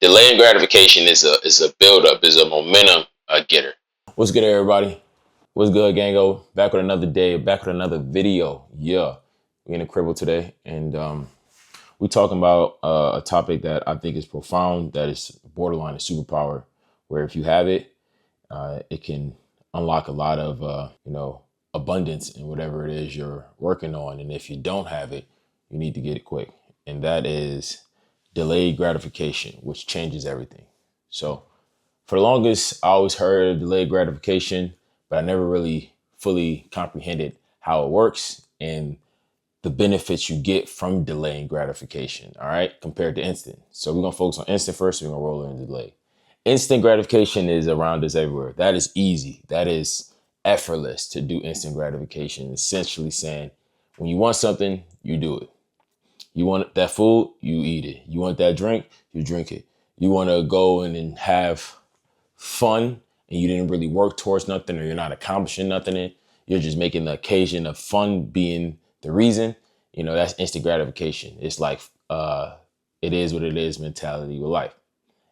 Delaying gratification is a buildup, is a momentum getter. What's good, everybody? What's good, Gango? Back with another day, back with another video. Yeah, we in the cribble today, and we talking about a topic that I think is profound, that is borderline a superpower, where if you have it, it can unlock a lot of abundance in whatever it is you're working on, and if you don't have it, you need to get it quick, and that is delayed gratification, which changes everything. So for the longest, I always heard of delayed gratification, but I never really fully comprehended how it works and the benefits you get from delaying gratification, all right, compared to instant. So we're going to focus on instant first, and we're going to roll into delay. Instant gratification is around us everywhere. That is easy. That is effortless to do instant gratification, essentially saying when you want something, you do it. You want that food, you eat it. You want that drink, you drink it. You want to go in and have fun and you didn't really work towards nothing, or you're not accomplishing nothing in, you're just making the occasion of fun being the reason, that's instant gratification. It's like it is what it is mentality with life.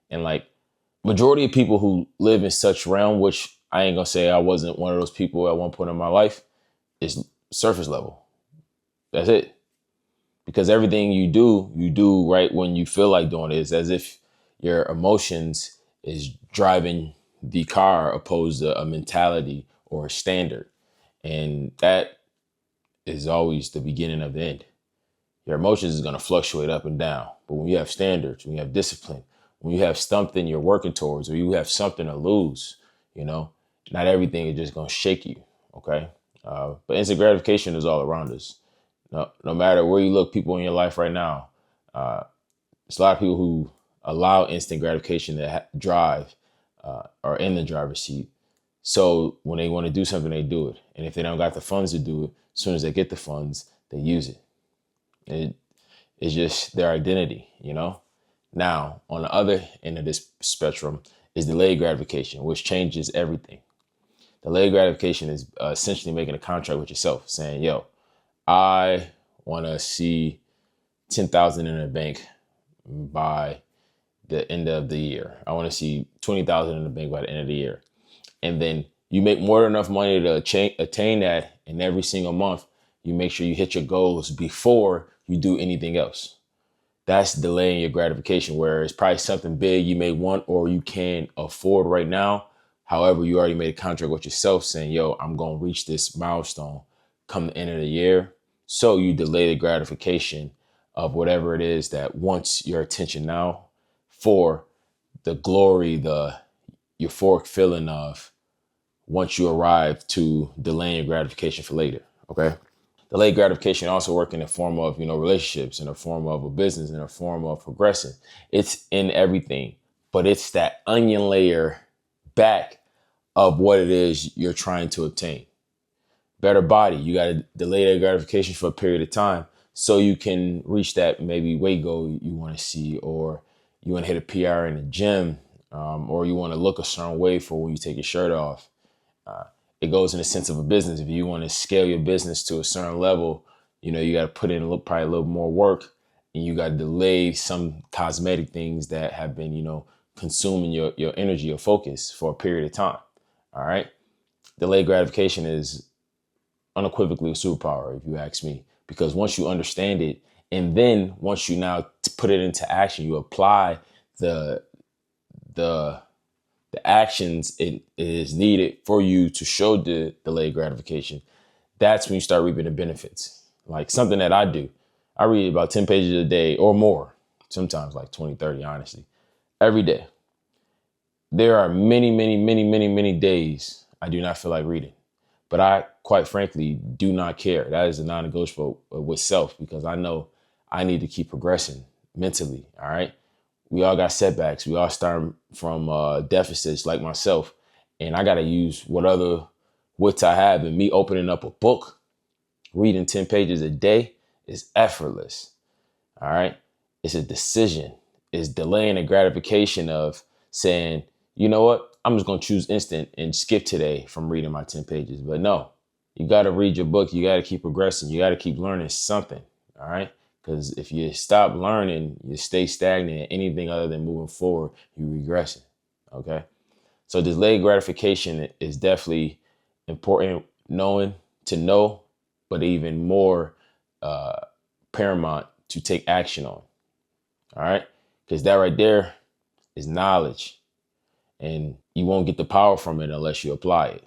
And like majority of people who live in such realm, which I ain't gonna say I wasn't one of those people at one point in my life, is surface level. That's it. Because everything you do right when you feel like doing it. It's as if your emotions is driving the car opposed to a mentality or a standard. And that is always the beginning of the end. Your emotions is going to fluctuate up and down. But when you have standards, when you have discipline, when you have something you're working towards, or you have something to lose, not everything is just going to shake you. Okay. But instant gratification is all around us. No matter where you look, people in your life right now, there's a lot of people who allow instant gratification to drive are in the driver's seat. So when they want to do something, they do it. And if they don't got the funds to do it, as soon as they get the funds, they use it. It's just their identity. Now, on the other end of this spectrum is delayed gratification, which changes everything. Delayed gratification is essentially making a contract with yourself, saying, yo, I want to see 10,000 in the bank by the end of the year. I want to see 20,000 in the bank by the end of the year. And then you make more than enough money to attain that. And every single month, you make sure you hit your goals before you do anything else. That's delaying your gratification, where it's probably something big you may want or you can afford right now. However, you already made a contract with yourself saying, yo, I'm going to reach this milestone come the end of the year. So you delay the gratification of whatever it is that wants your attention now for the glory, the euphoric feeling of once you arrive to delaying your gratification for later. Okay. Delayed gratification also work in the form of, relationships, in the form of a business, in the form of progressing. It's in everything, but it's that onion layer back of what it is you're trying to obtain. Better body. You got to delay that gratification for a period of time so you can reach that maybe weight goal you want to see, or you want to hit a PR in the gym, or you want to look a certain way for when you take your shirt off. It goes in the sense of a business. If you want to scale your business to a certain level, you got to put in probably a little more work, and you got to delay some cosmetic things that have been, consuming your energy, your focus for a period of time. All right. Delayed gratification is unequivocally a superpower, if you ask me, because once you understand it, and then once you now put it into action, you apply the actions it is needed for you to show the delayed gratification. That's when you start reaping the benefits. Like something that I do, I read about 10 pages a day or more, sometimes like 20, 30, honestly, every day. There are many, many, many, many, many days I do not feel like reading. But I, quite frankly, do not care. That is a non-negotiable with self, because I know I need to keep progressing mentally. All right. We all got setbacks. We all start from deficits like myself. And I got to use what other wits I have. And me opening up a book, reading 10 pages a day is effortless. All right. It's a decision. It's delaying the gratification of saying, you know what? I'm just going to choose instant and skip today from reading my 10 pages. But no, you got to read your book. You got to keep progressing. You got to keep learning something. All right. Because if you stop learning, you stay stagnant, anything other than moving forward, you regressing. Okay. So delayed gratification is definitely important knowing to know, but even more paramount to take action on. All right. Because that right there is knowledge, and you won't get the power from it unless you apply it.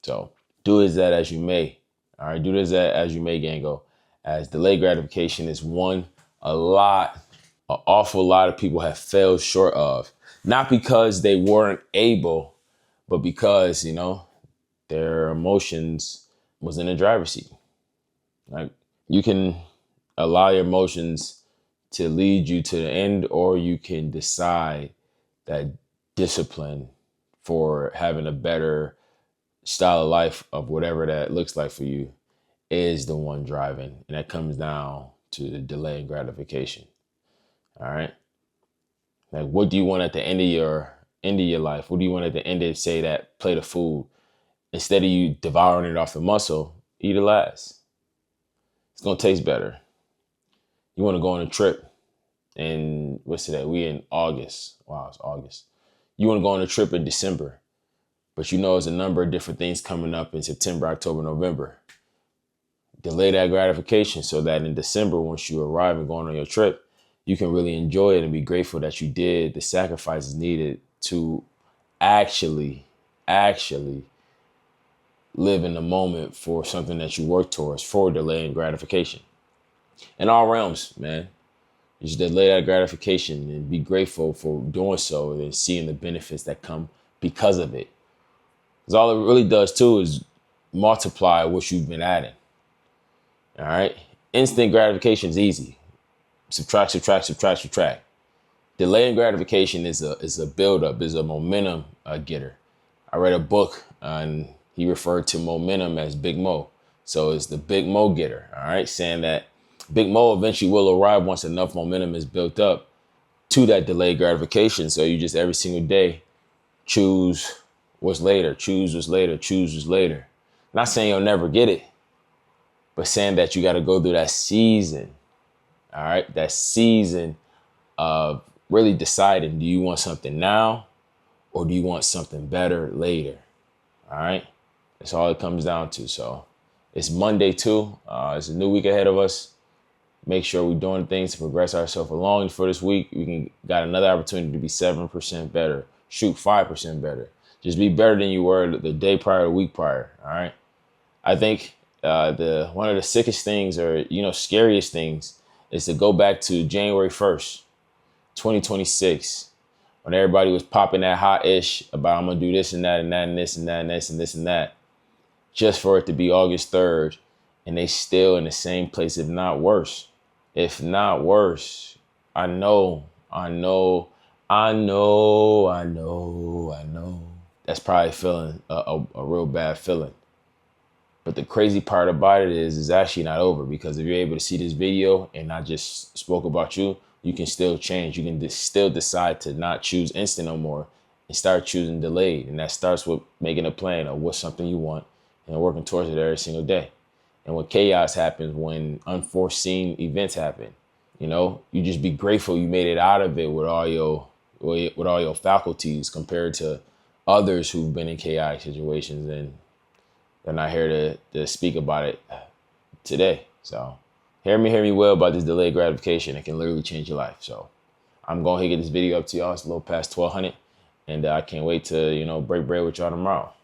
So do as that as you may. All right. Do this as you may, Gango, as delayed gratification is one an awful lot of people have failed short of, not because they weren't able, but because, their emotions was in the driver's seat. Like, you can allow your emotions to lead you to the end, or you can decide that discipline for having a better style of life of whatever that looks like for you is the one driving. And that comes down to the delay in gratification. All right. Like, what do you want at the end of your life? What do you want at the end of, say, that plate of food? Instead of you devouring it off the muscle, eat it last. It's gonna taste better. You want to go on a trip, and what's today? We in August. Wow, it's August. You want to go on a trip in December, but there's a number of different things coming up in September, October, November. Delay that gratification so that in December, once you arrive and going on your trip, you can really enjoy it and be grateful that you did the sacrifices needed to actually live in the moment for something that you work towards, for delaying gratification. In all realms, man, you should delay that gratification and be grateful for doing so and seeing the benefits that come because of it. Because all it really does too is multiply what you've been adding. All right. Instant gratification is easy. Subtract, subtract, subtract, subtract. Delaying gratification is a buildup, is a momentum getter. I read a book and he referred to momentum as Big Mo. So it's the Big Mo getter. All right. Saying that Big Mo eventually will arrive once enough momentum is built up to that delayed gratification. So you just every single day choose what's later, choose what's later, choose what's later. Not saying you'll never get it, but saying that you got to go through that season. All right. That season of really deciding, do you want something now or do you want something better later? All right. That's all it comes down to. So it's Monday too. It's a new week ahead of us. Make sure we're doing things to progress ourselves along for this week. We got another opportunity to be 7% better. Shoot, 5% better. Just be better than you were the day prior, the week prior. All right. I think one of the sickest things or, scariest things is to go back to January 1st, 2026, when everybody was popping that hot ish about I'm going to do this and that and that and this and that and this and this and that, just for it to be August 3rd. And they still in the same place, if not worse. If not worse. I know. That's probably feeling a real bad feeling. But the crazy part about it is it's actually not over, because if you're able to see this video and I just spoke about you, you can still change. You can still decide to not choose instant no more and start choosing delayed. And that starts with making a plan of what's something you want and working towards it every single day. And when chaos happens, when unforeseen events happen, you just be grateful you made it out of it with all your faculties compared to others who've been in chaotic situations, and they're not here to speak about it today. So hear me well about this delayed gratification. It can literally change your life. So I'm going to get this video up to y'all. It's a little past 1200, and I can't wait to, break bread with y'all tomorrow.